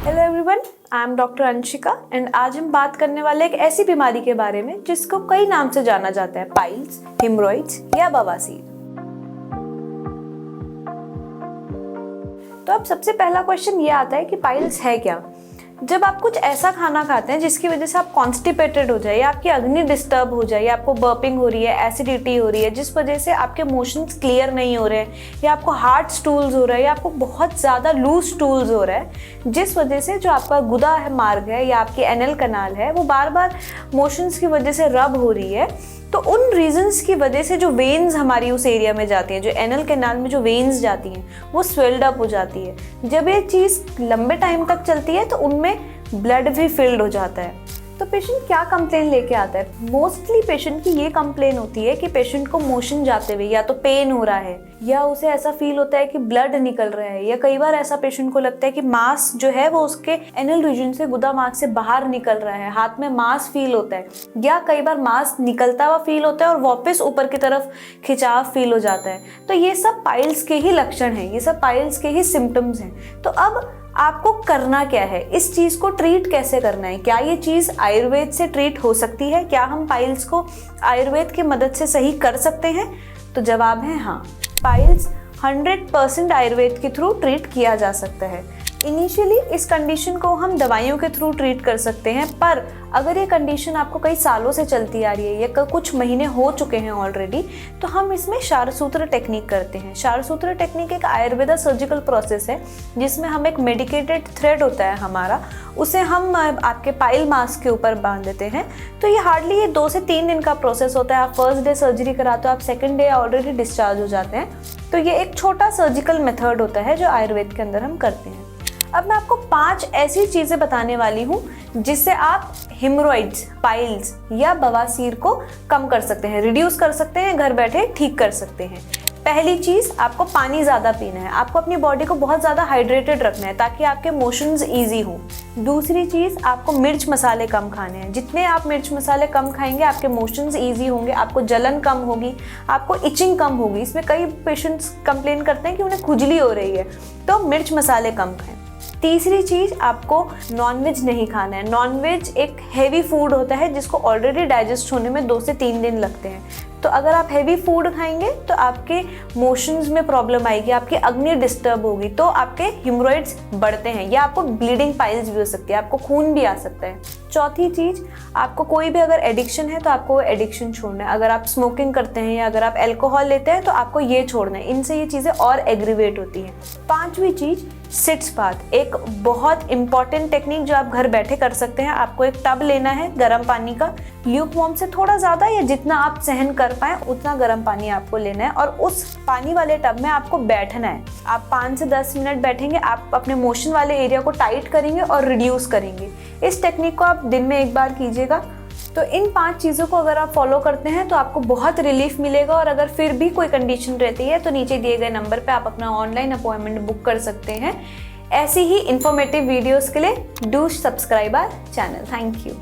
Hello everyone, I am doctor Anshika and आज हम बात करने वाले एक ऐसी बीमारी के बारे में जिसको कई नाम से जाना जाता है, पाइल्स, हिमोरॉइड्स या बवासीर। तो अब सबसे पहला क्वेश्चन ये आता है कि पाइल्स है क्या। जब आप कुछ ऐसा खाना खाते हैं जिसकी वजह से आप कॉन्स्टिपेटेड हो जाए या आपकी अग्नि डिस्टर्ब हो जाए या आपको बर्पिंग हो रही है, एसिडिटी हो रही है, जिस वजह से आपके मोशंस क्लियर नहीं हो रहे हैं या आपको हार्ड स्टूल्स हो रहा है या आपको बहुत ज़्यादा लूज स्टूल्स हो रहा है, जिस वजह से जो आपका गुदा है मार्ग है या आपकी एनल कनाल है वो बार बार मोशंस की वजह से रब हो रही है, तो उन रीजंस की वजह से जो वेन्स हमारी उस एरिया में जाती हैं, जो एनल कैनाल में जो वेन्स जाती हैं वो स्वेल्ड अप हो जाती है। जब ये चीज़ लंबे टाइम तक चलती है तो उनमें ब्लड भी फिल्ड हो जाता है। तो पेशेंट क्या कंप्लेन लेके आता है? मोस्टली पेशेंट की ये कंप्लेन होती है कि पेशेंट को मोशन जाते हुए या तो पेन हो रहा है या उसे ऐसा फील होता है कि ब्लड निकल रहा है, या कई बार ऐसा पेशेंट को लगता है कि मांस जो है वो उसके एनल रीजन से, गुदा मार्ग से बाहर निकल रहा है, हाथ में मांस फील होता है, या कई बार मांस निकलता हुआ फील होता है और वापस ऊपर की तरफ खिंचाव फील हो जाता है। तो ये सब पाइल्स के ही लक्षण हैं, ये सब पाइल्स के ही सिम्टम्स हैं। तो अब आपको करना क्या है, इस चीज़ को ट्रीट कैसे करना है? क्या ये चीज़ आयुर्वेद से ट्रीट हो सकती है? क्या हम पाइल्स को आयुर्वेद की मदद से सही कर सकते हैं? तो जवाब है हाँ, पाइल्स 100% आयुर्वेद के थ्रू ट्रीट किया जा सकता है। इनिशियली इस कंडीशन को हम दवाइयों के थ्रू ट्रीट कर सकते हैं, पर अगर ये कंडीशन आपको कई सालों से चलती आ रही है या कुछ महीने हो चुके हैं ऑलरेडी, तो हम इसमें क्षारसूत्र टेक्निक करते हैं। क्षारसूत्र टेक्निक एक आयुर्वेदा सर्जिकल प्रोसेस है जिसमें हम एक मेडिकेटेड थ्रेड होता है हमारा, उसे हम आपके पाइल मास के ऊपर बांध देते हैं। तो ये हार्डली ये 2 से 3 दिन का प्रोसेस होता है। आप फर्स्ट डे सर्जरी कराते हो, आप सेकेंड डे ऑलरेडी डिस्चार्ज हो जाते हैं। तो ये एक छोटा सर्जिकल मेथड होता है जो आयुर्वेद के अंदर हम करते हैं। अब मैं आपको 5 ऐसी चीज़ें बताने वाली हूँ जिससे आप हिमोरॉइड्स, पाइल्स या बवासीर को कम कर सकते हैं, रिड्यूस कर सकते हैं, घर बैठे ठीक कर सकते हैं। पहली चीज़, आपको पानी ज़्यादा पीना है। आपको अपनी बॉडी को बहुत ज़्यादा हाइड्रेटेड रखना है ताकि आपके मोशंस ईजी हों। दूसरी चीज़, आपको मिर्च मसाले कम खाने हैं। जितने आप मिर्च मसाले कम खाएंगे आपके मोशंस ईजी होंगे, आपको जलन कम होगी, आपको इचिंग कम होगी। इसमें कई पेशेंट्स कंप्लेन करते हैं कि उन्हें खुजली हो रही है, तो मिर्च मसाले कम खाएं। तीसरी चीज़, आपको नॉनवेज नहीं खाना है। नॉनवेज एक हेवी फूड होता है जिसको ऑलरेडी डाइजेस्ट होने में 2 से 3 दिन लगते हैं। तो अगर आप हेवी फूड खाएंगे तो आपके मोशंस में प्रॉब्लम आएगी, आपकी अग्नि डिस्टर्ब होगी, तो आपके हिमोरॉइड्स बढ़ते हैं या आपको ब्लीडिंग पाइल्स भी हो सकती है, आपको खून भी आ सकता है। चौथी चीज़, आपको कोई भी अगर एडिक्शन है तो आपको वो एडिक्शन छोड़ना है। अगर आप स्मोकिंग करते हैं या अगर आप अल्कोहल लेते हैं तो आपको ये छोड़ना है, इनसे ये चीज़ें और एग्रीवेट होती हैं। 5वीं चीज़, सिट्स बाथ, एक बहुत इंपॉर्टेंट टेक्निक जो आप घर बैठे कर सकते हैं। आपको एक टब लेना है गर्म पानी का, ल्यूक वार्म से थोड़ा ज़्यादा या जितना आप सहन कर पाएँ उतना गर्म पानी आपको लेना है और उस पानी वाले टब में आपको बैठना है। आप 5 से 10 मिनट बैठेंगे, आप अपने मोशन वाले एरिया को टाइट करेंगे और रिड्यूस करेंगे। इस टेक्निक को आप दिन में 1 बार कीजिएगा। तो इन 5 चीज़ों को अगर आप फॉलो करते हैं तो आपको बहुत रिलीफ मिलेगा। और अगर फिर भी कोई कंडीशन रहती है तो नीचे दिए गए नंबर पे आप अपना ऑनलाइन अपॉइंटमेंट बुक कर सकते हैं। ऐसी ही इंफॉर्मेटिव वीडियोस के लिए do subscribe our channel. Thank you.